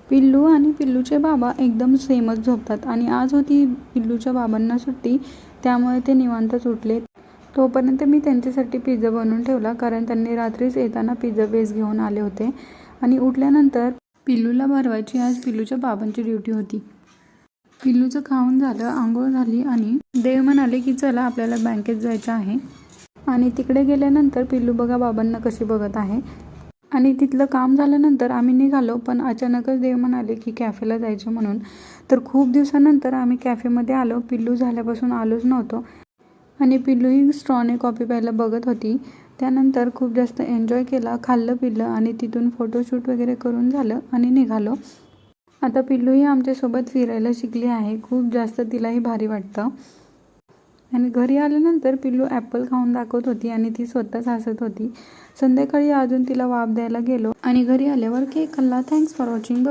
पिल्लू आणि पिल्लूचे बाबा एकदम सेमच झोपतात आणि आज होती पिल्लूच्या बाबांना सुट्टी, त्यामुळे ते निवांतच उठले. तोपर्यंत मी त्यांच्यासाठी पिझ्झा बनवून ठेवला, कारण त्यांनी रात्रीच येताना पिझ्झा बेस घेऊन आले होते. आणि उठल्यानंतर पिल्लूला भरवायची आज पिल्लूच्या बाबांची ड्युटी होती. पिल्लूचं खाऊन झालं, आंघोळ झाली आणि देव म्हणाले की चला आपल्याला बँकेत जायचं आहे. आणि तिकडे गेल्यानंतर पिल्लू बघा बाबांना कशी बघत आहे. आणि तिथलं काम झाल्यानंतर आम्ही निघालो, पण अचानकच देव म्हणाले की कॅफेला जायचं म्हणून. तर खूप दिवसानंतर आम्ही कॅफेमध्ये आलो. पिल्लू झाल्यापासून आलोच नव्हतो आणि पिल्लूही स्ट्रॉने कॉफी प्यायला बघत होती. त्यानंतर खूप जास्त एन्जॉय केला, खाल्लं पिल्लं आणि तिथून फोटोशूट वगैरे करून झालं आणि निघालो. आता पिल्लूही आमच्यासोबत फिरायला शिकली आहे. खूप जास्त तिलाही भारी वाटतं. आणि घरी आल्यानंतर पिल्लू ॲपल खाऊन दाखवत होती आणि ती स्वतःच हसत होती. संध्याकाळी अजून तिला वाफ द्यायला गेलो आणि घरी आल्यावर केक खाल्ला. Thanks for watching.